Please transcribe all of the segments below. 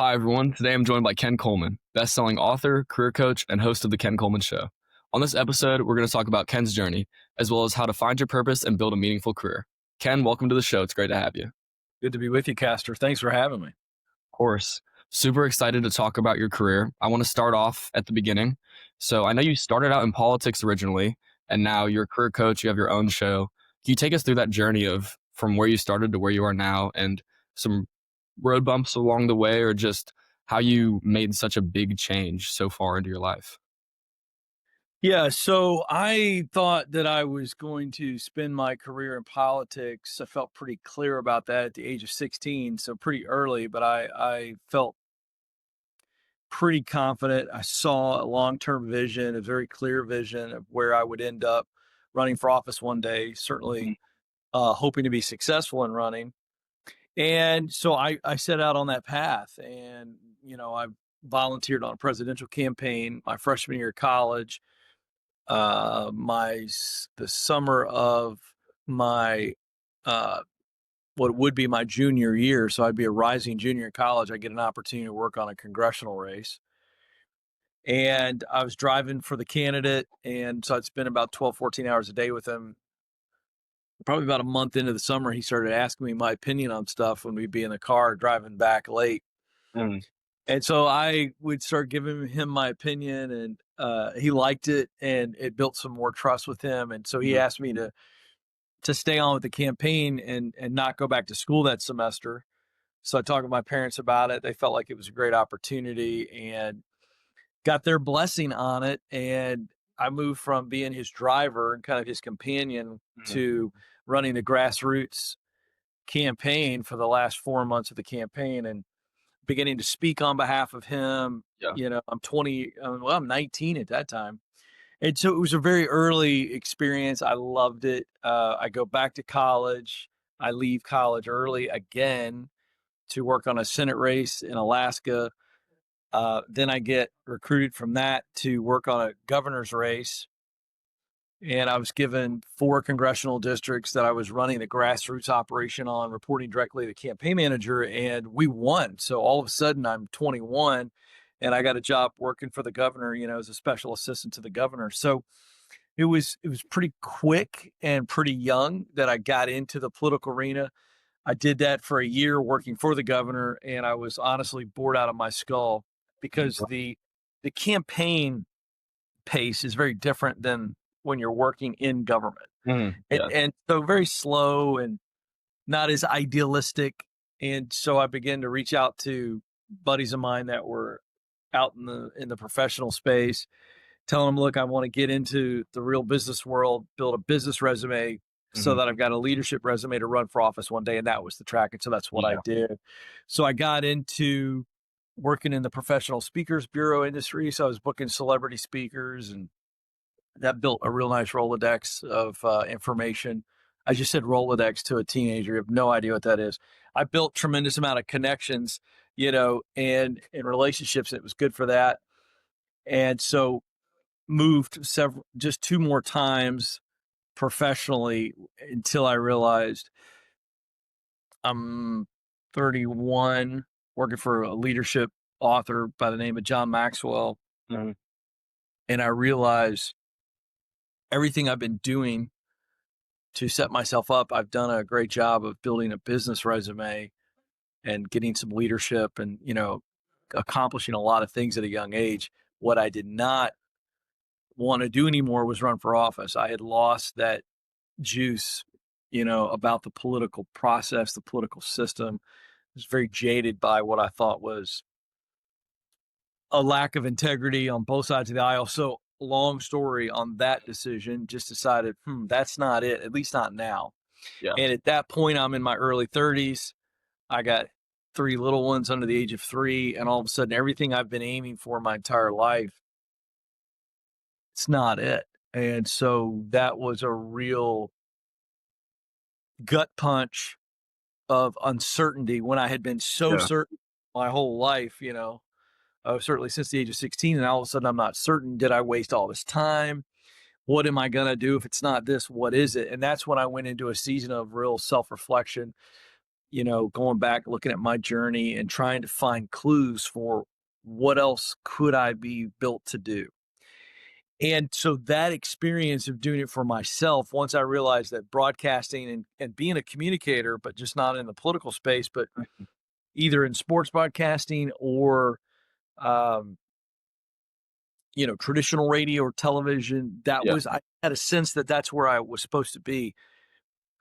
Hi, everyone. Today I'm joined by Ken Coleman, best-selling author, career coach, and host of The Ken Coleman Show. On this episode, we're going to talk about Ken's journey, as well as how to find your purpose and build a meaningful career. Ken, welcome to the show. It's great to have you. Of Good to be with you, Castor. Thanks for having me. course. Super excited to talk about your career. I want to start off at the beginning. So I know you started out in politics originally, and now you're a career coach. You have your own show. Can you take us through that journey of from where you started to where you are now and some road bumps along the way, or just how you made such a big change so far into your life? Yeah, so I thought that I was going to spend my career in politics. I felt pretty clear about that at the age of 16, so pretty early, but I felt pretty confident. I saw a long-term vision, a very clear vision of where I would end up running for office one day, Mhm. certainly hoping to be successful in running. And so I set out on that path, and I volunteered on a presidential campaign my freshman year of college. The summer of my uh, what would be my junior year, so I'd be a rising junior in college. I get an opportunity to work on a congressional race, and I was driving for the candidate, and so I'd spend about 12, 14 hours a day with him. Probably about a month into the summer, he started asking me my opinion on stuff when we'd be in the car driving back late. Mm. And so I would start giving him my opinion, and he liked it, and it built some more trust with him. And so he Mhm. asked me to stay on with the campaign and not go back to school that semester. So I talked with my parents about it. They felt like it was a great opportunity and got their blessing on it. And I moved from being his driver and kind of his companion Mhm. to running the grassroots campaign for the last 4 months of the campaign and beginning to speak on behalf of him. Yeah. I'm 20, well, I'm 19 at that time. And so it was a very early experience. I loved it. I go back to college. I leave college early again to work on a Senate race in Alaska. Then I get recruited from that to work on a governor's race. And I was given 4 congressional districts that I was running the grassroots operation on, reporting directly to the campaign manager, and we won. So all of a sudden, I'm 21, and I got a job working for the governor, as a special assistant to the governor. So it was pretty quick and pretty young that I got into the political arena. I did that for a year working for the governor, and I was honestly bored out of my skull because the campaign pace is very different than when you're working in government. Mhm. And Yeah. and so very slow and not as idealistic. And so I began to reach out to buddies of mine that were out in the professional space, telling them, look, I want to get into the real business world, build a business resume so Mhm. that I've got a leadership resume to run for office one day. And that was the track. And so that's what I Yeah. did. So I got into working in the professional speakers bureau industry. So I was booking celebrity speakers, and that built a real nice Rolodex of information. I just said Rolodex to a teenager. You have no idea what that is. I built tremendous amount of connections, and in relationships. It was good for that. And so moved just 2 more times professionally until I realized I'm 31, working for a leadership author by the name of John Maxwell. Mhm. And I realized everything I've been doing to set myself up, I've done a great job of building a business resume and getting some leadership and, accomplishing a lot of things at a young age. What I did not want to do anymore was run for office. I had lost that juice, about the political process, the political system. I was very jaded by what I thought was a lack of integrity on both sides of the aisle. So, long story on that decision, just decided, that's not it, at least not now. Yeah. And at that point, I'm in my early 30s. I got 3 little ones under the age of 3. And all of a sudden, everything I've been aiming for my entire life, it's not it. And so that was a real gut punch of uncertainty when I had been so Yeah. certain my whole life, certainly since the age of 16. And all of a sudden, I'm not certain. Did I waste all this time? What am I going to do if it's not this? What is it? And that's when I went into a season of real self reflection. going back, looking at my journey and trying to find clues for what else could I be built to do. And so that experience of doing it for myself, once I realized that broadcasting and being a communicator, but just not in the political space, but either in sports broadcasting or, um, traditional radio or television, Yeah. I had a sense that that's where I was supposed to be.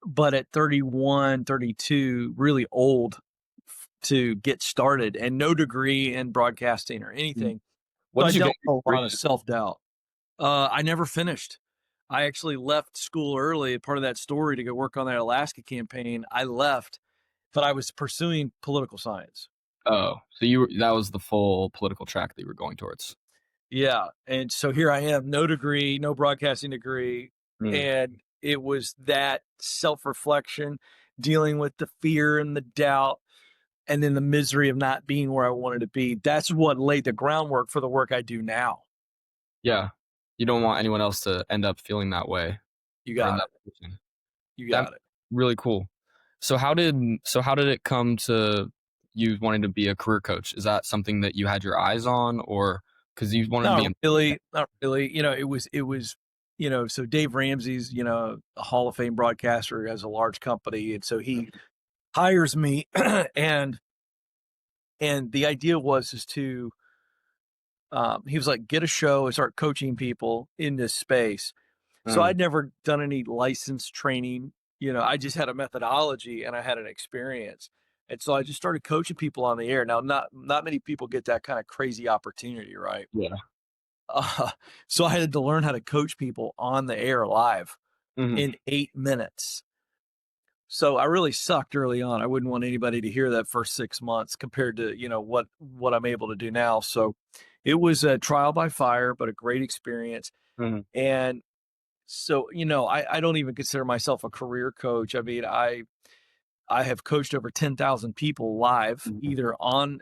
But at 31, 32, really old to get started and no degree in broadcasting or Mhm. anything. What So I did you get dealt your with a degree lot of in? self-doubt. I never finished. I actually left school early. Part of that story to go work on that Alaska campaign, I left, but I was pursuing political science. Oh, so that was the full political track that you were going towards. Yeah, and so here I am, no degree, no broadcasting degree, Mm. and it was that self-reflection, dealing with the fear and the doubt, and then the misery of not being where I wanted to be. That's what laid the groundwork for the work I do now. Yeah. You don't want anyone else to end up feeling that way You or in got that it. position. You That's got it. really cool. So how did it come to you wanting to be a career coach? Is that something that you had your eyes on, or because you wanted to be Not in? really, not really. So Dave Ramsey's, a Hall of Fame broadcaster, has a large company, and so he hires me, and the idea was is to he was like, get a show and start coaching people in this space. So Mm, I'd never done any license training. I just had a methodology and I had an experience. And so I just started coaching people on the air. Now, not many people get that kind of crazy opportunity, right? yeah. Uh, so I had to learn how to coach people on the air live Mhm. in 8 minutes. So I really sucked early on. I wouldn't want anybody to hear that first 6 months compared to what I'm able to do now. So it was a trial by fire, but a great experience. Mhm. And so I don't even consider myself a career coach. I mean, I have coached over 10,000 people live, Mhm. either on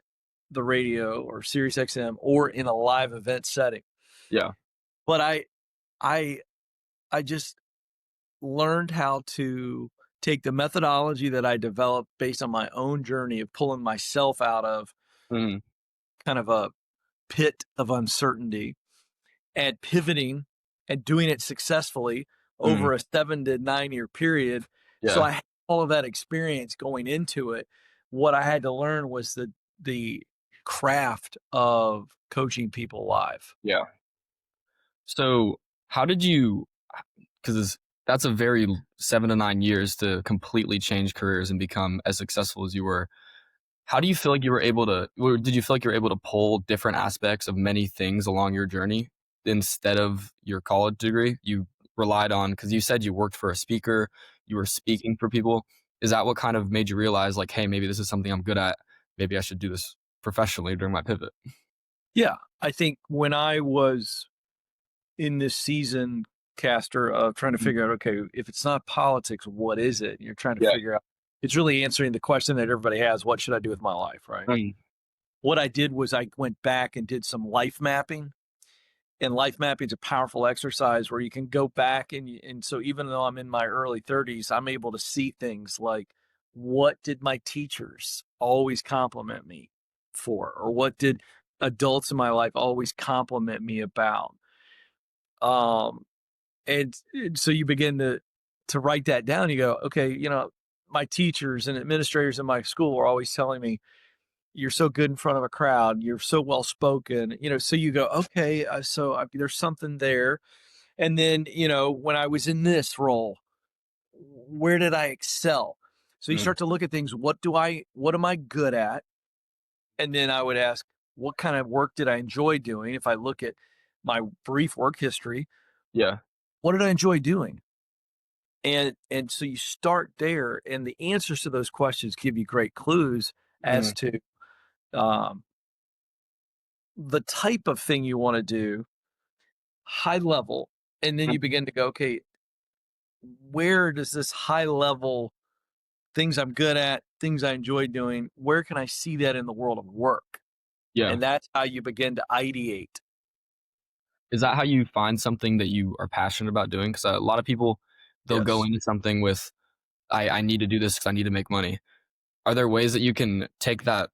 the radio or Sirius XM or in a live event setting. Yeah. But I I just learned how to take the methodology that I developed based on my own journey of pulling myself out of Mhm. kind of a pit of uncertainty and pivoting and doing it successfully Mhm. over a 7 to 9 year period. So Yeah. I had all of that experience going into it. What I had to learn was the craft of coaching people live. Yeah. So, how did you? Because that's a very 7 to 9 years to completely change careers and become as successful as you were. How do you feel like you were able to or did you feel like you were able to pull different aspects of many things along your journey instead of your college degree? You relied on because you said you worked for a speaker, you were speaking for people. Is that what kind of made you realize, like, "Hey, maybe this is something I'm good at. Maybe I should do this professionally during my pivot?" Yeah. I think when I was in this season, Caster, of trying to Mhm. figure out, okay, if it's not politics, what is it? You're trying to Yeah. figure out. It's really answering the question that everybody has: what should I do with my life? Right. Mhm. What I did was I went back and did some life mapping. And life mapping is a powerful exercise where you can go back and so even though I'm in my early 30s, I'm able to see things like, what did my teachers always compliment me for, or what did adults in my life always compliment me about? Um, and so you begin to write that down. You go, okay, my teachers and administrators in my school were always telling me, you're so good in front of a crowd. You're so well spoken. So you go, okay, there's something there. And then, when I was in this role, where did I excel? So you Mhm. start to look at things. What am I good at? And then I would ask, what kind of work did I enjoy doing? If I look at my brief work history, Yeah. what did I enjoy doing? And so you start there, and the answers to those questions give you great clues as Mhm. to um, the type of thing you want to do, high level, and then you Mhm. begin to go, okay, where does this high level things I'm good at, things I enjoy doing, where can I see that in the world of work? Yeah. And that's how you begin to ideate. Is that how you find something that you are passionate about doing? Because a lot of people, they'll go Yes. into something with, I need to do this because I need to make money. Are there ways that you can take that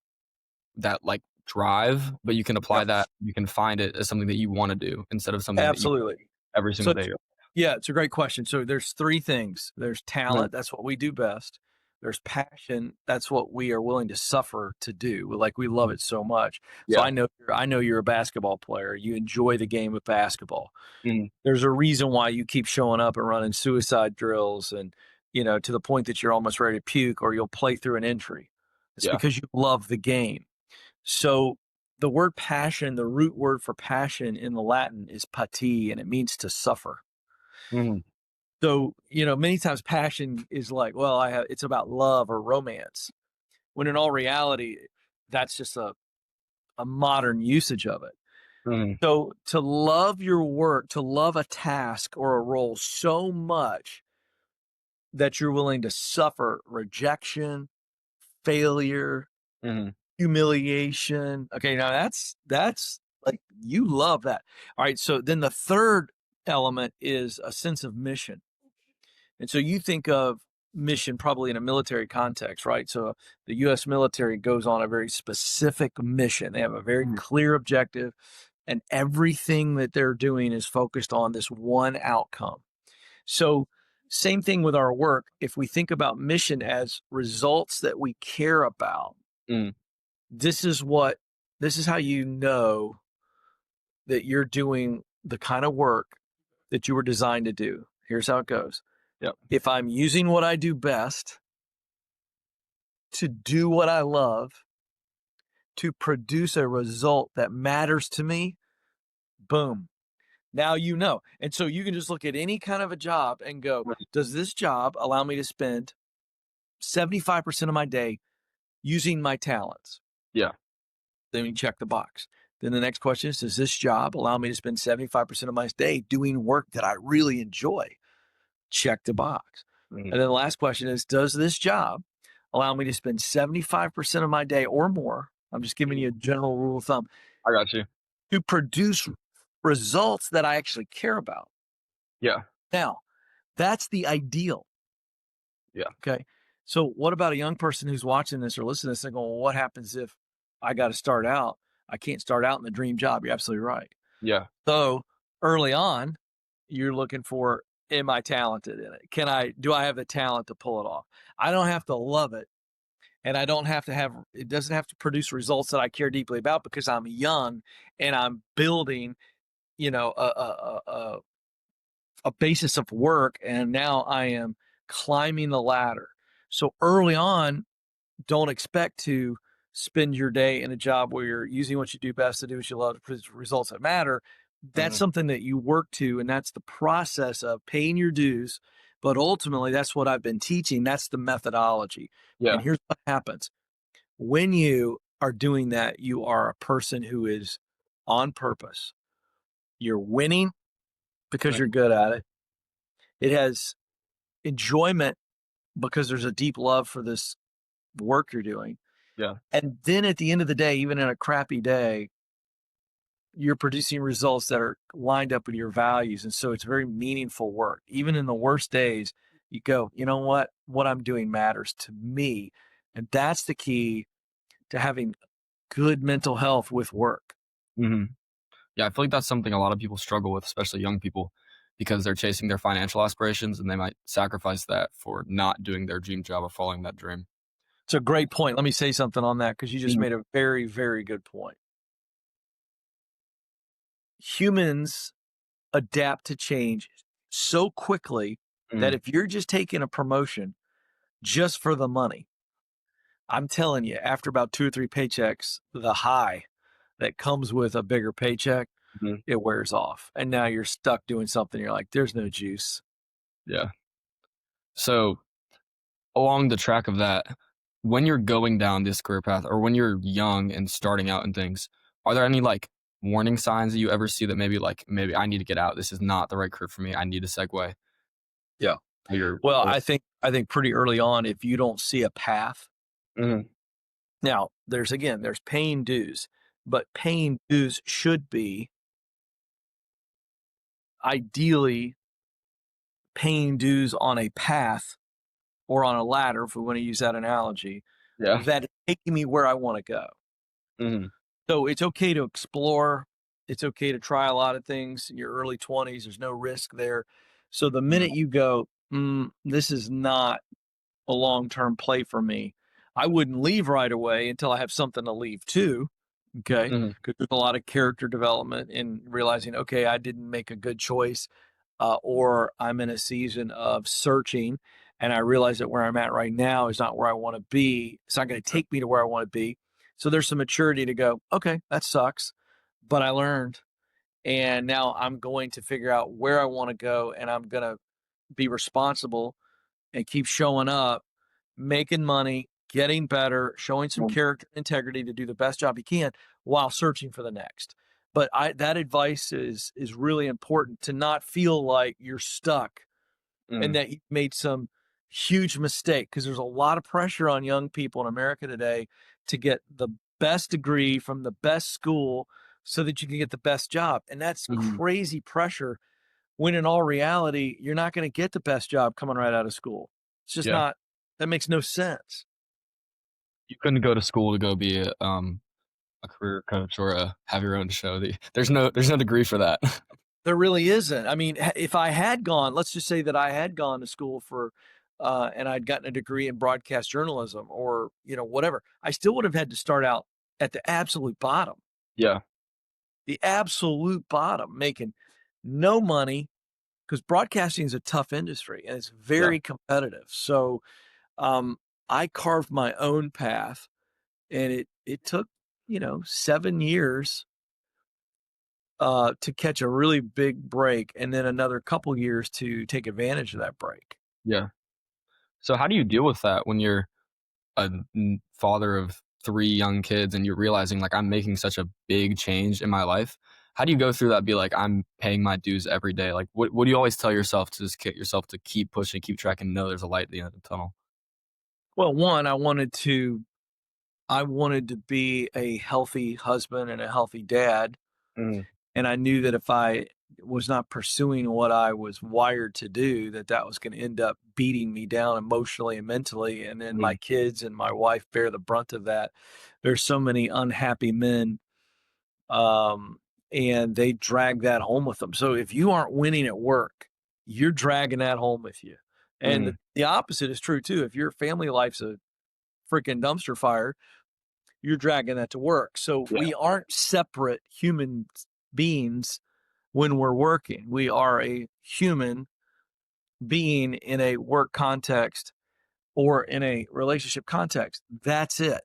like drive, but you can apply Yep. that, you can find it as something that you wanna do instead of something that you Absolutely. every So single day? yeah, it's a great question. So there's three things. There's Mhm. talent, that's what we do best. There's passion, that's what we are willing to suffer to do. Like we love it so much. So Yeah. I know you're a basketball player. You enjoy the game of basketball. Mhm. There's a reason why you keep showing up and running suicide drills and to the point that you're almost ready to puke or you'll play through an injury. It's Yeah. because you love the game. So the word passion, the root word for passion in the Latin is pati, and it means to suffer. Mhm. So, many times passion is like, well, it's about love or romance, when in all reality, that's just a modern usage of it. Mhm. So to love your work, to love a task or a role so much that you're willing to suffer rejection, failure, Mhm. humiliation. Okay, now that's like you love that. All right, so then the third element is a sense of mission. And so you think of mission probably in a military context, right? So the US military goes on a very specific mission. They have a very Mhm. clear objective, and everything that they're doing is focused on this one outcome. So, same thing with our work. If we think about mission as results that we care about, Mhm. this is what this is how you know that you're doing the kind of work that you were designed to do. Here's how it goes. Yep. If I'm using what I do best to do what I love, to produce a result that matters to me, boom. Now you know. And so you can just look at any kind of a job and go, Mhm. does this job allow me to spend 75% of my day using my talents? Yeah. Then you check the box. Then the next question is, does this job allow me to spend 75% of my day doing work that I really enjoy? Check the box. Mhm. And then the last question is, does this job allow me to spend 75% of my day or more? I'm just giving you a general rule of thumb I got you. to produce results that I actually care about. Yeah. Now, that's the ideal. Yeah. Okay. So, what about a young person who's watching this or listening to this and going, well, what happens if I got to start out? I can't start out in the dream job. You're absolutely right. Yeah. So, early on, you're looking for, am I talented in it? Do I have the talent to pull it off? I don't have to love it. And I don't have to it doesn't have to produce results that I care deeply about because I'm young and I'm building, you know, a basis of work. And now I am climbing the ladder. So early on, don't expect to spend your day in a job where you're using what you do best to do what you love to produce results that matter. That's Mhm. something that you work to, and that's the process of paying your dues. But ultimately, that's what I've been teaching. That's the methodology. And Yeah. here's what happens when you are doing that, you are a person who is on purpose. You're winning because Mhm. you're good at it. It has enjoyment because there's a deep love for this work you're doing. Yeah. And then at the end of the day, even in a crappy day, you're producing results that are lined up with your values. And so it's very meaningful work. Even in the worst days, you go, you know what? What I'm doing matters to me. And that's the key to having good mental health with work. Mhm. Yeah, I feel like that's something a lot of people struggle with, especially young people, because they're chasing their financial aspirations and they might sacrifice that for not doing their dream job or following that dream. It's a great point. Let me say something on that because you just Mhm. made a very, very good point. Humans adapt to change so quickly that Mhm. if you're just taking a promotion just for the money, I'm telling you, after about 2 or 3 paychecks, the high that comes with a bigger paycheck, Mhm. it wears off. And now you're stuck doing something. You're like, there's no juice. Yeah. So, along the track of that, when you're going down this career path or when you're young and starting out and things, are there any, like, warning signs that you ever see that maybe, like, maybe I need to get out, this is not the right career for me, I need to segue? Yeah. Or you're Well, or I think pretty early on, if you don't see a path, Mhm. now there's paying dues, but paying dues should be ideally paying dues on a path or on a ladder, if we want to use that analogy, Yeah. that is taking me where I want to go. Mhm. So it's okay to explore. It's okay to try a lot of things in your early 20s. There's no risk there. So the Mhm. minute you go, this is not a long term play for me, I wouldn't leave right away until I have something to leave to. Okay. Mhm. Because there's a lot of character development in realizing, okay, I didn't make a good choice, or I'm in a season of searching and I realize that where I'm at right now is not where I want to be. It's not going to take me to where I want to be. So there's some maturity to go, okay, that sucks, but I learned. And now I'm going to figure out where I want to go and I'm going to be responsible and keep showing up, making money, getting better, showing some Mhm. character integrity to do the best job you can while searching for the next. But that advice is really important to not feel like you're stuck and Mhm. that you made some huge mistake because there's a lot of pressure on young people in America today to get the best degree from the best school so that you can get the best job. And that's Mhm. crazy pressure when in all reality, you're not going to get the best job coming right out of school. It's just Yeah. not, that makes no sense. You couldn't go to school to go be a career coach or have your own show. There's no degree for that. There really isn't. I mean, if I had gone, let's just say that I had gone to school for, and I'd gotten a degree in broadcast journalism or, whatever, I still would have had to start out at Yeah. the absolute bottom, making no money because broadcasting is a tough industry and it's Yeah. very competitive. So, um, I carved my own path and it took, 7 years to catch a really big break and then another couple years to take advantage of that break. Yeah. So how do you deal with that when you're a father of 3 young kids and you're realizing, like, I'm making such a big change in my life? How do you go through that, be like, "I'm paying my dues every day"? Like, what do you always tell yourself to just get yourself to keep pushing, keep tracking, know there's a light at the end of the tunnel? Well, one, I wanted to be a healthy husband and a healthy dad, Mhm. and I knew that if I was not pursuing what I was wired to do, that that was going to end up beating me down emotionally and mentally, and then my Mhm. kids and my wife bear the brunt of that. There's so many unhappy men, um, and they drag that home with them. So if you aren't winning at work, you're dragging that home with you. And Mhm. the opposite is true too. If your family life's a freaking dumpster fire, you're dragging that to work. So Yeah. we aren't separate human beings when we're working. We are a human being in a work context or in a relationship context. That's it.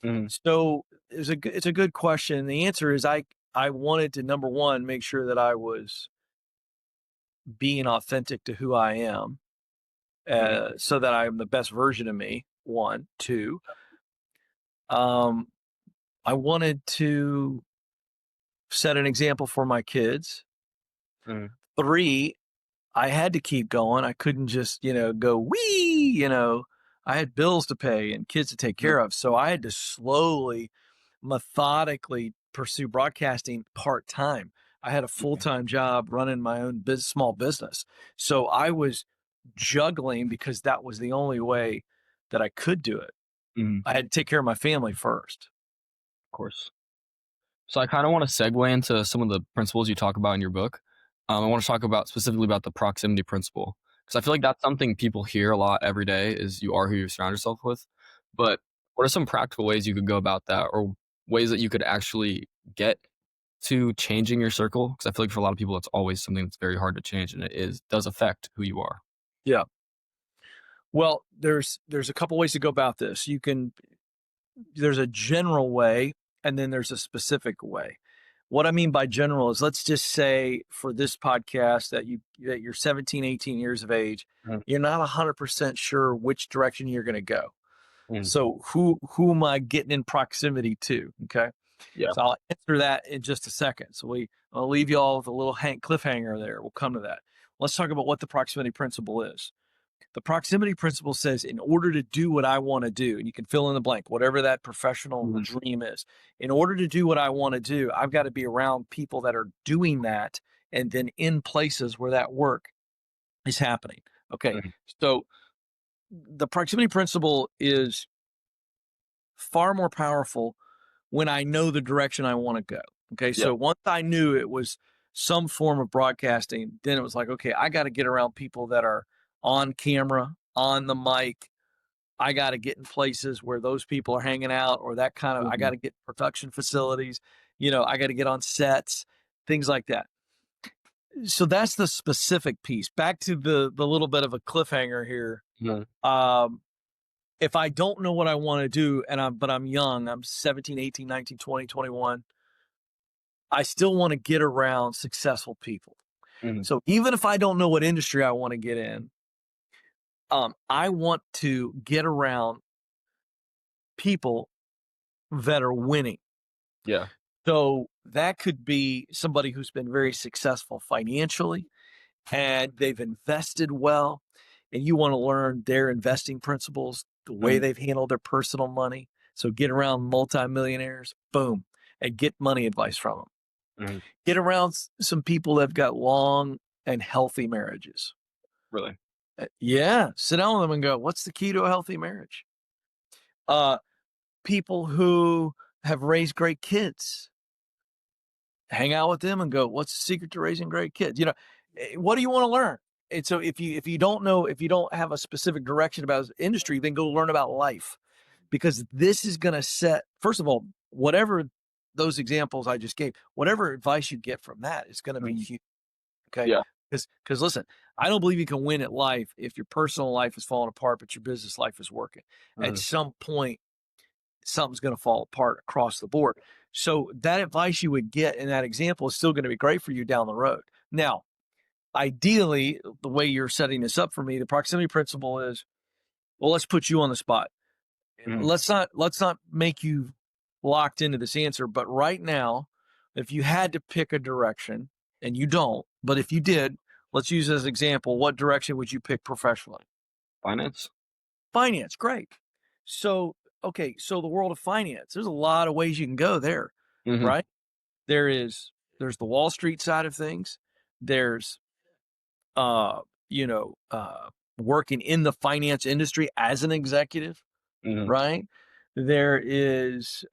Mhm. So it's a good question. The answer is I wanted to, number one, make sure that I was being authentic to who I am, Mhm. so that I'm the best version of me. One, two. Um, I wanted to set an example for my kids. Mhm. Three, I had to keep going. I couldn't just, go wee, I had bills to pay and kids to take Mhm. care of. So I had to slowly, methodically pursue broadcasting part time. I had a full Mhm. time job running my own small business. So I was juggling because that was the only way that I could do it. Mhm. I had to take care of my family first. Of course. So I kind of want to segue into some of the principles you talk about in your book. I want to talk about specifically about the proximity principle because I feel like that's something people hear a lot every day is you are who you surround yourself with. But what are some practical ways you could go about that, or ways that you could actually get to changing your circle? Because I feel like for a lot of people, it's always something that's very hard to change, and it does affect who you are. Yeah. Well, there's a couple ways to go about this. There's a general way and then there's a specific way. What I mean by general is, let's just say for this podcast that you're 17, 18 years of age, Mhm. you're not 100% sure which direction you're going to go. Mhm. So who am I getting in proximity to? Okay. Yeah. So I'll answer that in just a second. I'll leave you all with a little cliffhanger there. We'll come to that. Let's talk about what the proximity principle is. The proximity principle says, in order to do what I want to do, and you can fill in the blank, whatever that professional Mhm. dream is, in order to do what I want to do, I've got to be around people that are doing that and then in places where that work is happening. Okay. Mhm. So the proximity principle is far more powerful when I know the direction I want to go. Okay. Yeah. So once I knew it was some form of broadcasting, then it was like, okay, I got to get around people that are on camera, on the mic. I got to get in places where those people are hanging out, or that kind of, I got Mhm. to get production facilities, I got to get on sets, things like that. So that's the specific piece. Back to the little bit of a cliffhanger here. Mhm. Um, if I don't know what I want to do but I'm young, I'm 17, 18, 19, 20, 21, I still want to get around successful people. Mhm. So even if I don't know what industry I want to get in, I want to get around people that are winning. Yeah. So that could be somebody who's been very successful financially and they've invested well, and you want to learn their investing principles, the way Mhm. they've handled their personal money. So get around multimillionaires, boom, and get money advice from them. Mhm. Get around some people that have got long and healthy marriages. Really. Yeah, sit down with them and go, what's the key to a healthy marriage? Uh, People who have raised great kids, hang out with them and go, what's the secret to raising great kids? What do you want to learn? And so if you don't know, if you don't have a specific direction about industry, then go learn about life, because this is going to set, first of all, whatever those examples I just gave, whatever advice you get from that is going to be Mhm. huge. Okay. Yeah. Because listen, I don't believe you can win at life if your personal life is falling apart, but your business life is working. At Mhm. some point, something's going to fall apart across the board. So that advice you would get in that example is still going to be great for you down the road. Now, ideally, the way you're setting this up for me, the proximity principle is, well, let's put you on the spot. Mhm. Let's not make you locked into this answer, but right now, if you had to pick a direction, and you don't, but if you did, let's use as an example, what direction would you pick professionally? Finance. Finance, great. So, okay, so the world of finance, there's a lot of ways you can go there, Mhm. right? There's the Wall Street side of things. There's uh, you know, working in the finance industry as an executive, Mhm. right? There is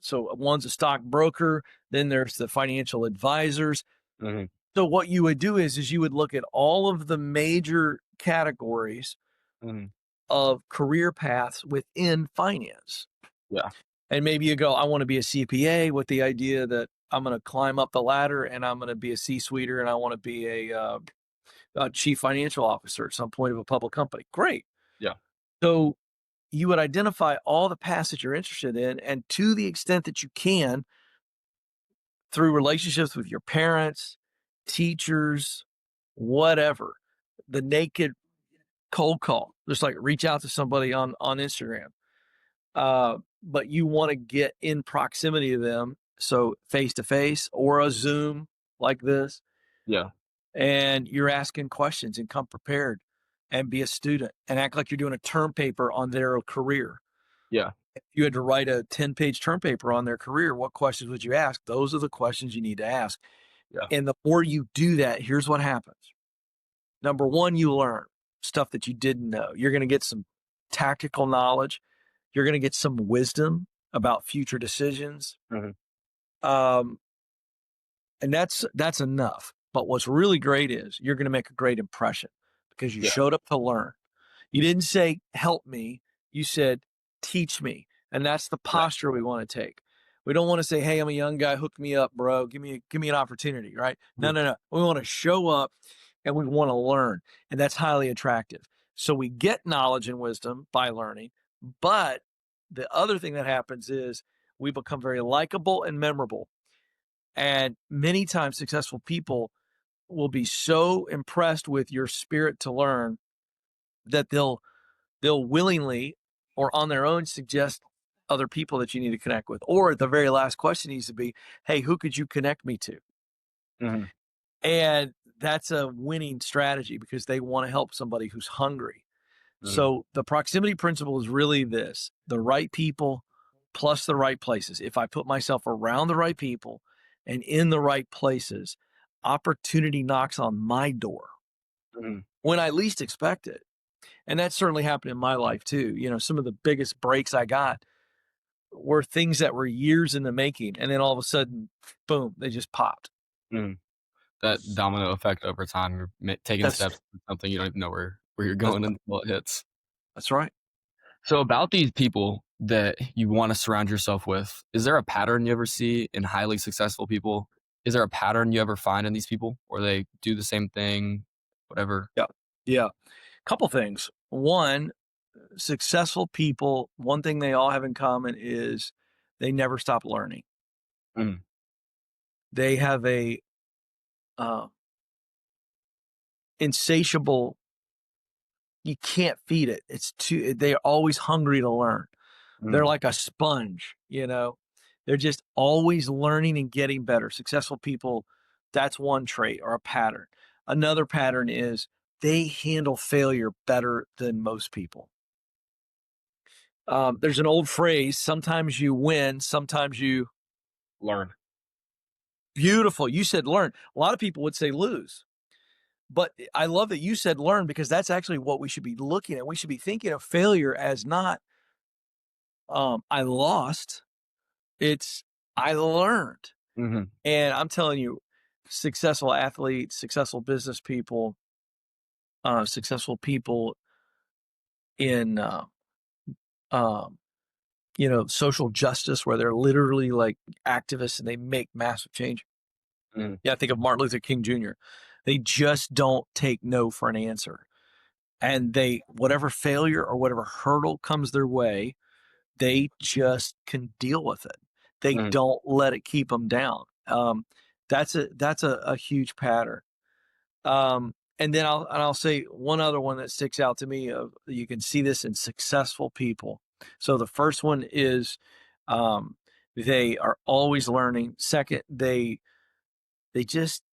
so one's a stockbroker, then there's the financial advisors. Mhm. So what you would do is you would look at all of the major categories Mhm. of career paths within finance. Yeah. And maybe you go, I want to be a CPA, with the idea that I'm going to climb up the ladder and I'm going to be a C-suiter and I want to be a chief financial officer at some point of a public company. Great. Yeah. So you would identify all the paths that you're interested in, and to the extent that you can, through relationships with your parents, teachers, whatever, the naked cold call, just like reach out to somebody on Instagram. But you want to get in proximity to them, so face to face or a Zoom like this, Yeah. and you're asking questions and come prepared and be a student and act like you're doing a term paper on their career. Yeah. If you had to write a 10-page term paper on their career, what questions would you ask? Those are the questions you need to ask. Yeah. And the more you do that, here's what happens. Number one, you learn stuff that you didn't know. You're going to get some tactical knowledge. You're going to get some wisdom about future decisions. Mhm. Um, and that's enough. But what's really great is you're going to make a great impression because you Yeah. showed up to learn. You didn't say, help me. You said, teach me. And that's the Right. posture we want to take. We don't want to say, hey, I'm a young guy. Hook me up, bro. Give me an opportunity. Right. No, Mhm. no, no. We want to show up and we want to learn. And that's highly attractive. So we get knowledge and wisdom by learning. But the other thing that happens is we become very likable and memorable. And many times successful people will be so impressed with your spirit to learn that they'll willingly or on their own suggest other people that you need to connect with. Or the very last question needs to be, hey, who could you connect me to? Mhm. And that's a winning strategy because they want to help somebody who's hungry. Mhm. So the proximity principle is really this: the right people plus the right places. If I put myself around the right people and in the right places, opportunity knocks on my door Mhm. when I least expect it. And that certainly happened in my life too. Some of the biggest breaks I got were things that were years in the making, and then all of a sudden, boom, they just popped. Mm. That domino effect over time, you're taking That's steps to something you don't even know where you're that's going until it hits. that's right. So about these people that you wanna surround yourself with, is there a pattern you ever see in highly successful people? Is there a pattern you ever find in these people where they do the same thing, whatever? Yeah. Yeah. Couple things. One, successful people, one thing they all have in common is they never stop learning. Mm, They have a uh, insatiable. You can't feed it. It's too. They're always hungry to learn. They're mm, like a sponge. They're just always learning and getting better. Successful people. That's one trait or a pattern. Another pattern is they handle failure better than most people. There's an old phrase: sometimes you win, sometimes you. learn. Beautiful. You said learn. A lot of people would say lose. But I love that you said learn because that's actually what we should be looking at. We should be thinking of failure as not I lost, it's I learned. Mhm, And I'm telling you, successful athletes, successful business people, successful people in um, social justice where they're literally like activists and they make massive change. mm, Yeah, I think of Martin Luther King Jr. They just don't take no for an answer. And they whatever failure or whatever hurdle comes their way, they just can deal with it. They mm, don't let it keep them down. That's a huge pattern. And then I'll say one other one that sticks out to me. Of you can see this in successful people. So the first one is um, they are always learning. Second, they just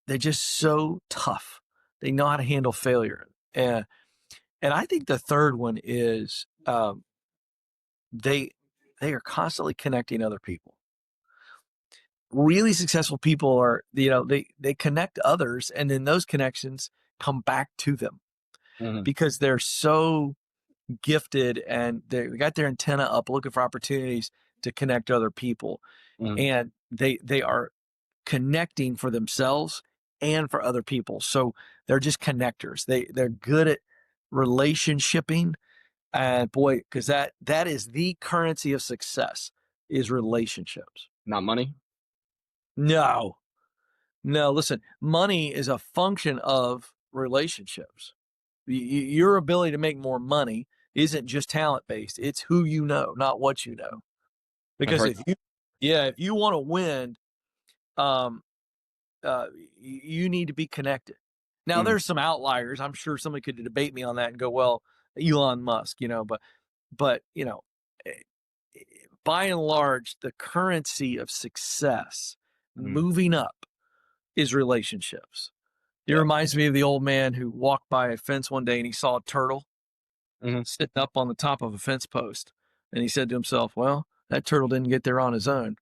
they're just so tough. They know how to handle failure. And I think the third one is they they are constantly connecting other people. Really successful people are, they connect others, and then those connections come back to them mhm, because they're so gifted and they got their antenna up looking for opportunities to connect other people. mhm. And they are connecting for themselves and for other people. So they're just connectors. They're good at relationshiping. And boy, because that is the currency of success is relationships. Not money? No, no, listen, money is a function of relationships. Your ability to make more money isn't just talent based. It's who you know, not what you know. I've Because heard if you want to win, um, you need to be connected. Now, mm, there's some outliers. I'm sure somebody could debate me on that and go, well, Elon Musk, but eh, eh, by and large, the currency of success mhm, moving up is relationships. It yeah, reminds me of the old man who walked by a fence one day and he saw a turtle mhm, sitting up on the top of a fence post. And he said to himself, well, that turtle didn't get there on his own.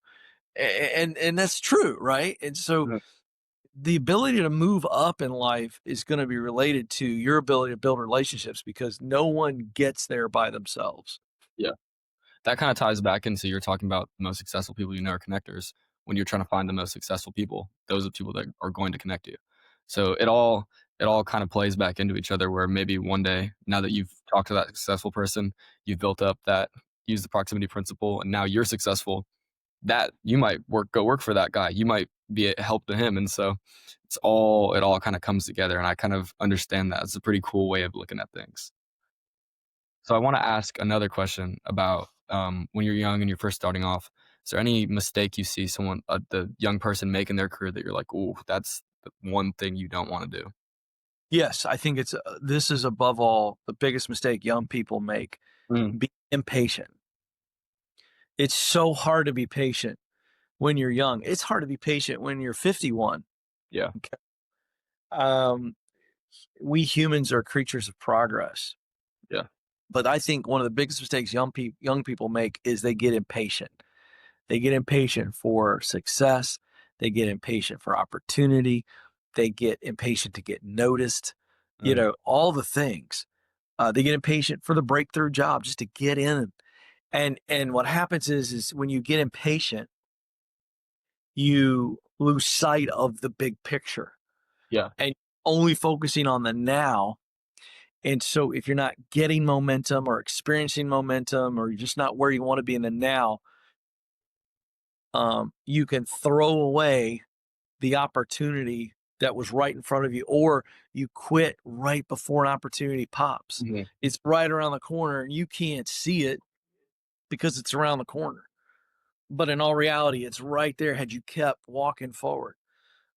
And that's true, right? And so mhm, the ability to move up in life is going to be related to your ability to build relationships because no one gets there by themselves. yeah. That kinda ties back into you're talking about the most successful people you know are connectors. When you're trying to find the most successful people, those are the people that are going to connect you. So it all kinda plays back into each other where maybe one day, now that you've talked to that successful person, you've built up that use the proximity principle, and now you're successful, that you might go work for that guy. You might be a help to him, and so it all kinda comes together, and I kind of understand that. It's a pretty cool way of looking at things. So I want to ask another question about when you're young and you're first starting off. Is there any mistake you see the young person make in their career that you're like, "Ooh, that's the one thing you don't want to do"? Yes, I think this is above all the biggest mistake young people make. Mm, Be impatient. It's so hard to be patient when you're young. It's hard to be patient when you're 51. yeah, Okay. Um, we humans are creatures of progress. yeah, But I think one of the biggest mistakes young people make is they get impatient. They get impatient for success. They get impatient for opportunity. They get impatient to get noticed. mm, All the things. They get impatient for the breakthrough job just to get in. And what happens is when you get impatient, you lose sight of the big picture Yeah. and only focusing on the now. And so if you're not getting momentum or experiencing momentum, or you're just not where you want to be in the now, you can throw away the opportunity that was right in front of you, or you quit right before an opportunity pops. Mhm. It's right around the corner and you can't see it because it's around the corner. But in all reality, it's right there had you kept walking forward.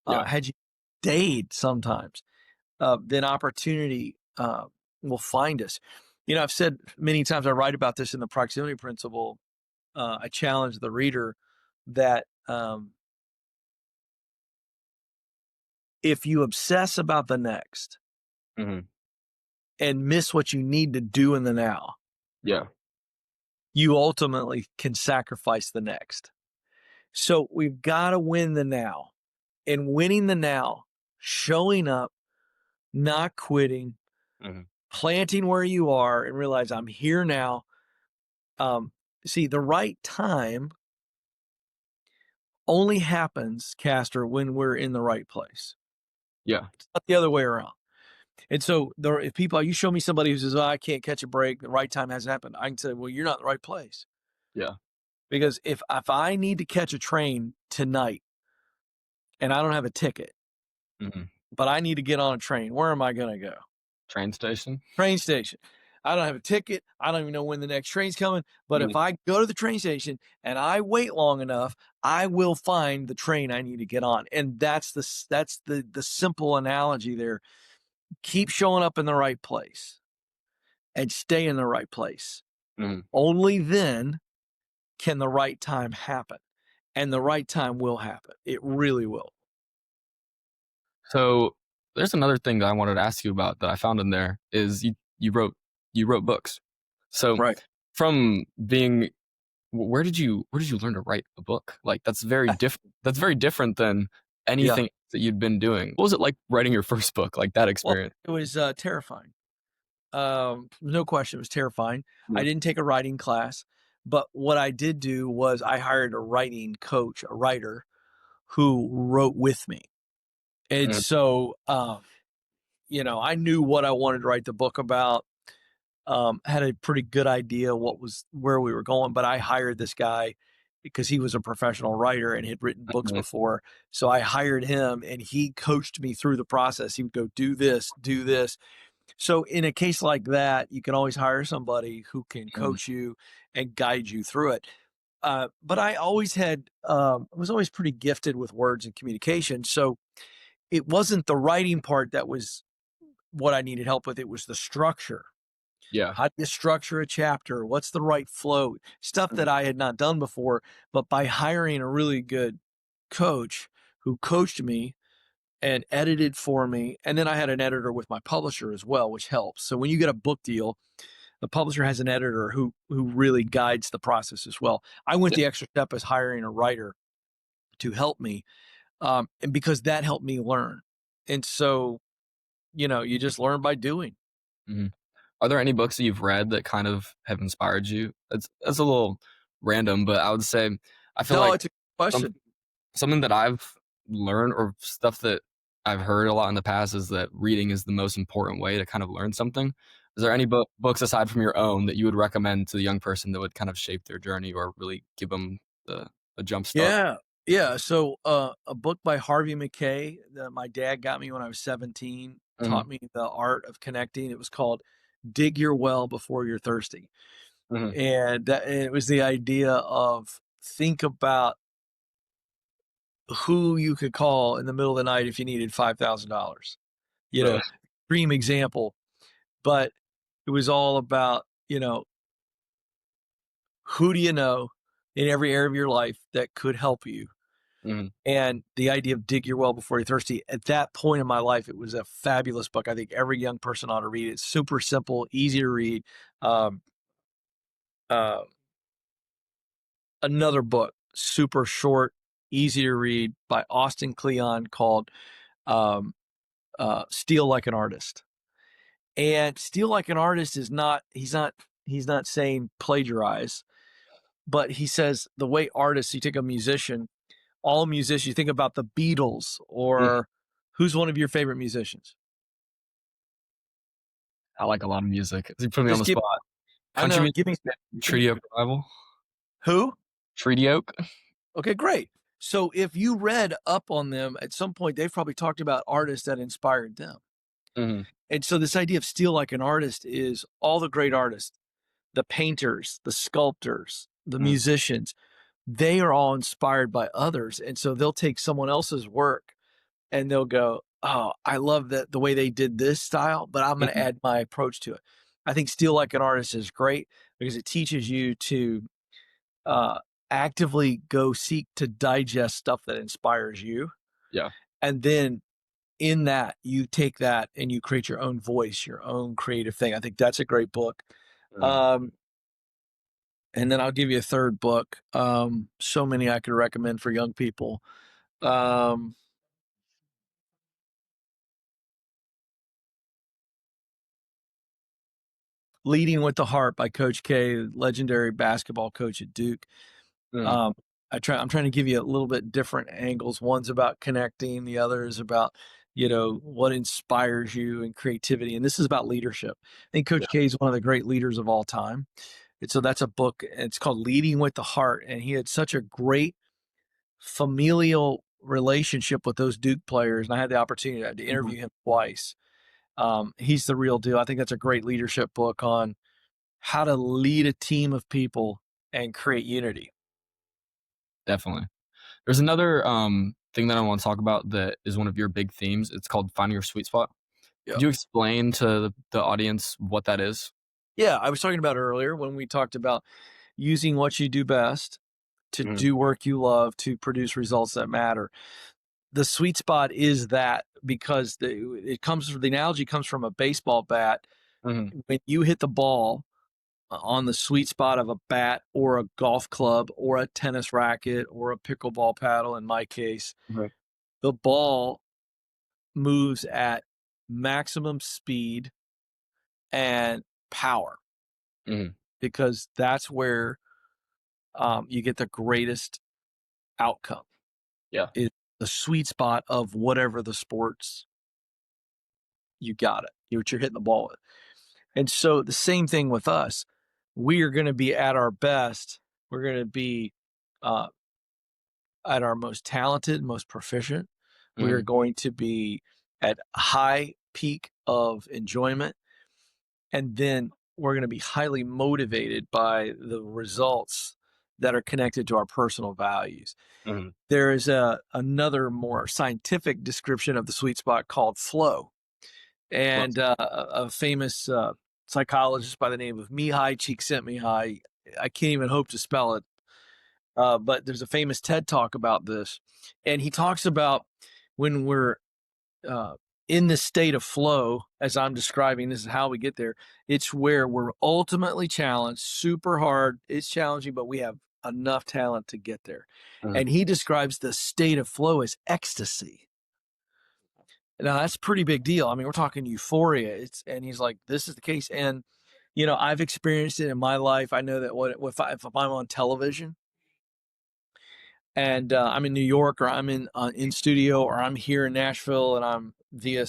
Yeah. Had you stayed sometimes, then opportunity will find us. I've said many times, I write about this in the proximity principle. I challenge the reader that if you obsess about the next Mhm. and miss what you need to do in the now, Yeah. you ultimately can sacrifice the next. So we've got to win the now. And winning the now, showing up, not quitting, Mhm. planting where you are and realize I'm here now. Um, See, the right time only happens, Castor, when we're in the right place. Yeah. It's not the other way around. And so if people, you show me somebody who says, "Oh, I can't catch a break, the right time hasn't happened," I can say, "Well, you're not in the right place." Yeah. Because if I need to catch a train tonight and I don't have a ticket, Mhm. but I need to get on a train, where am I going to go? Train station? Train station. I don't have a ticket. I don't even know when the next train's coming. But if Mhm. I go to the train station and I wait long enough, I will find the train I need to get on. And that's the simple analogy there. Keep showing up in the right place and stay in the right place. Mhm. Only then can the right time happen. And the right time will happen. It really will. So, there's another thing that I wanted to ask you about that I found in there is you wrote books. So, Right. from being where did you learn to write a book? Like, that's very different than Yeah. anything that you'd been doing. What was it like writing your first book, like that Well, experience? it was terrifying. No question, it was terrifying. I Yeah. didn't take a writing class, but what I did do was I hired a writing coach, a writer who wrote with me. And Mhm. so, I knew what I wanted to write the book about. Had a pretty good idea where we were going, but I hired this guy because he was a professional writer and had written books Mhm. before. So I hired him and he coached me through the process. He would go, do this, do this. So in a case like that, you can always hire somebody who can Mhm. coach you and guide you through it. But I always was always pretty gifted with words and communication. So it wasn't the writing part that was what I needed help with. It was the structure. Yeah. How do you structure a chapter? What's the right flow? Stuff Mhm. that I had not done before. But by hiring a really good coach who coached me and edited for me, and then I had an editor with my publisher as well, which helps. So when you get a book deal, the publisher has an editor who really guides the process as well. I went Yeah. the extra step as hiring a writer to help me, and because that helped me learn. And so, you just learn by doing. Mhm. Are there any books that you've read that kind of have inspired you? It's a little random, but I would say I feel No, like it's a good some question. something that I've learned or stuff that I've heard a lot in the past is that reading is the most important way to kind of learn something. Is there any books aside from your own that you would recommend to the young person that would kind of shape their journey or really give them a jump start? Yeah. Yeah. So a book by Harvey McKay that my dad got me when I was 17 Mhm. taught me the art of connecting. It was called Dig Your Well Before You're Thirsty. Mhm. And it was the idea of think about who you could call in the middle of the night if you needed $5,000. You Really? know, Dream example, but it was all about, who do you know in every area of your life that could help you? Mhm. And the idea of dig your well before you're thirsty. At that point in my life, it was a fabulous book. I think every young person ought to read it. It's super simple, easy to read. Um, uh, Another book, super short, easy to read by Austin Kleon called um, Steal Like an Artist. And steal like an artist is not, he's not saying plagiarize. but he says the way artists, you take a musician, all musicians, you think about the Beatles Mm, or who's one of your favorite musicians? I like a lot of music. You put me on Just the give, spot. I Country know, music, give me Treaty Oak Revival, who? Treaty Oak. Okay, great. So if you read up on them at some point, they've probably talked about artists that inspired them. Mhm, And so this idea of steal like an artist is all the great artists, the painters, the sculptors, the mhm, musicians, they are all inspired by others. And so they'll take someone else's work and they'll go, "Oh, I love that the way they did this style, but I'm going to mhm, add my approach to it." I think steal like an artist is great because it teaches you to uh, actively go seek to digest stuff that inspires you. yeah, And then in that, you take that and you create your own voice, your own creative thing. I think that's a great book. mhm, Um, and then I'll give you a third book. So many I could recommend for young people. Um, Leading with the Heart by Coach K, legendary basketball coach at Duke. mhm, Um, I'm trying to give you a little bit different angles. One's about connecting, the other is about, what inspires you and creativity. And this is about leadership. I think yeah, Coach K is one of the great leaders of all time. And so that's a book. It's called Leading with the Heart. And he had such a great familial relationship with those Duke players. And I had the opportunity to mhm, interview him twice. He's the real deal. I think that's a great leadership book on how to lead a team of people and create unity. definitely. There's another, thing that I wanna talk about that is one of your big themes. It's called finding your sweet spot. Yeah. Could you explain to the audience what that is? Yeah. I was talking about earlier when we talked about using what you do best to Mhm, do work you love to produce results that matter. The sweet spot is that because the analogy comes from a baseball bat. mhm, When you hit the ball on the sweet spot of a bat or a golf club or a tennis racket or a pickleball paddle, in my case, okay, the ball moves at maximum speed and power mhm, because that's where you get the greatest outcome. yeah, Is the sweet spot of whatever the sports you got it. What you're hitting the ball with. And so the same thing with us. We are going to be at our best. We're going to be uh, at our most talented, most proficient. We are mhm, going to be at high peak of enjoyment. And then we're going to be highly motivated by the results that are connected to our personal values. mhm, There is another more scientific description of the sweet spot called flow. well, And a famous psychologist by the name of Mihai Csikszentmihalyi, I can't even hope to spell it, but there's a famous TED talk about this, and he talks about when we're uh, in the state of flow, as I'm describing, this is how we get there. It's where we're ultimately challenged, super hard. It's challenging, but we have enough talent to get there. mhm, And he describes the state of flow as ecstasy. Now that's a pretty big deal. I mean, we're talking euphoria. And he's like, this is the case. And I've experienced it in my life. I know that if I'm on television and I'm in New York or I'm in studio or I'm here in Nashville and I'm via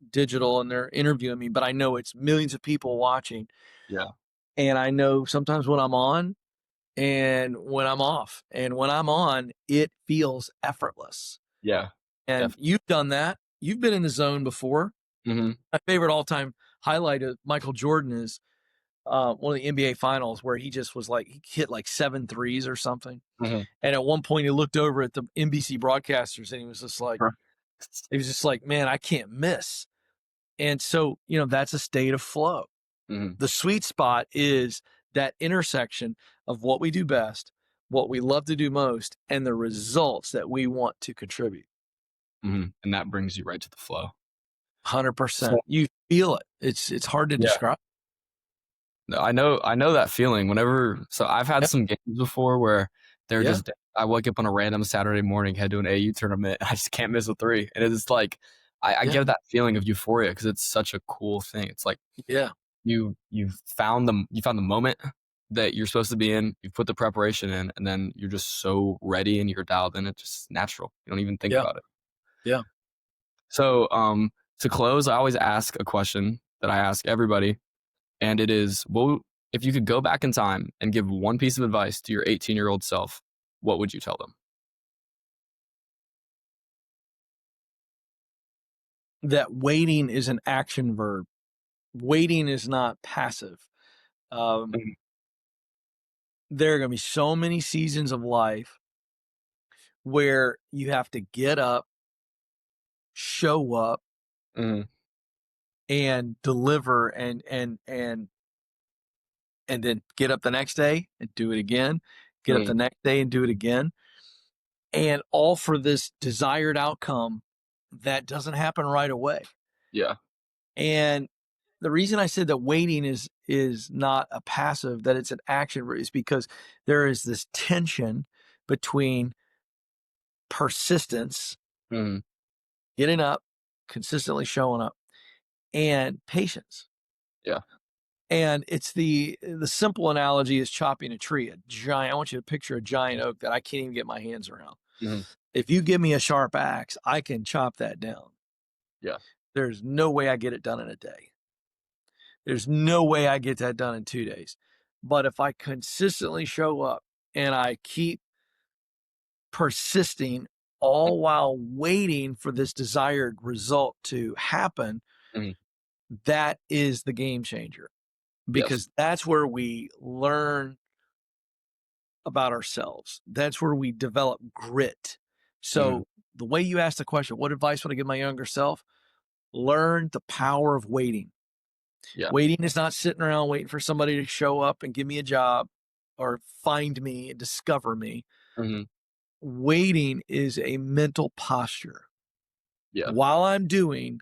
digital and they're interviewing me, but I know it's millions of people watching, yeah, and I know sometimes when I'm on and when I'm off, and when I'm on, it feels effortless. yeah, And definitely. you've done that. You've been in the zone before. Mhm, My favorite all time highlight of Michael Jordan is one of the NBA finals where he just was like, he hit like 7 threes or something. mhm, And at one point, he looked over at the NBC broadcasters and right, he was just like, man, I can't miss. And so, that's a state of flow. mhm, The sweet spot is that intersection of what we do best, what we love to do most, and the results that we want to contribute. mhm, and that brings you right to the flow. So 100%. You feel it. It's hard to yeah. describe. No, I know that feeling whenever so I've had Yeah. some games before where they're Yeah. just I wake up on a random Saturday morning, head to an AU tournament, I just can't miss a 3, and it's like I Yeah. get that feeling of euphoria because it's such a cool thing. It's like Yeah. you found the moment, that you're supposed to be in. You've put the preparation in, and then you're just so ready and you're dialed in. It's just natural. You don't even think Yeah. about it. Yeah. So, to close, I always ask a question that I ask everybody, and it is, well, if you could go back in time and give one piece of advice to your 18-year-old self, what would you tell them? That waiting is an action verb. Waiting is not passive. Um, Mhm, there are going to be so many seasons of life where you have to get up, show up, mhm, and deliver, and then get up the next day and do it again. Get up the mhm. next day and do it again, and all for this desired outcome that doesn't happen right away. Yeah. And the reason I said that waiting is not a passive, that it's an action, is because there is this tension between persistence, Mhm. getting up, consistently showing up, and patience. Yeah. And it's the simple analogy is chopping a tree. A giant. I want you to picture a giant oak that I can't even get my hands around. Mhm. If you give me a sharp axe, I can chop that down. Yeah. There's no way I get it done in a day. There's no way I get that done in 2 days. But if I consistently show up and I keep persisting, all while waiting for this desired result to happen, Mhm. that is the game changer, Yes. because that's where we learn about ourselves. That's where we develop grit. Mhm. So, the way you asked the question, what advice would I give my younger self? Learn the power of waiting. Yeah. Waiting is not sitting around waiting for somebody to show up and give me a job or find me and discover me. Mhm. Waiting is a mental posture. Yeah. While I'm doing,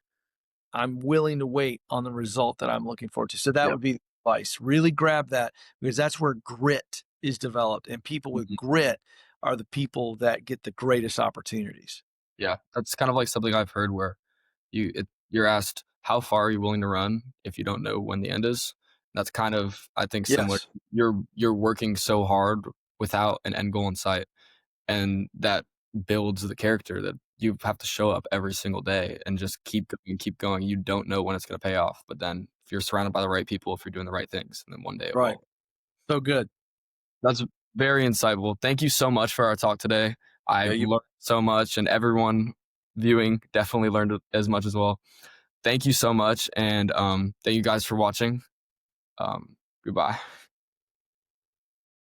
I'm willing to wait on the result that I'm looking forward to. So that Yeah. would be the advice. Really grab that, because that's where grit is developed. And people with Mhm. grit are the people that get the greatest opportunities. Yeah. That's kind of like something I've heard where you're asked, "How far are you willing to run if you don't know when the end is?" That's kind of, I think, similar. Yes. You're working so hard without an end goal in sight, and that builds the character that you have to show up every single day and just keep going, keep going. You don't know when it's gonna pay off, but then if you're surrounded by the right people, if you're doing the right things, and then one day it Right. will. So good. That's very insightful. Thank you so much for our talk today. Yeah. I've learned so much, and everyone viewing definitely learned as much as well. Thank you so much, and thank you guys for watching. Goodbye.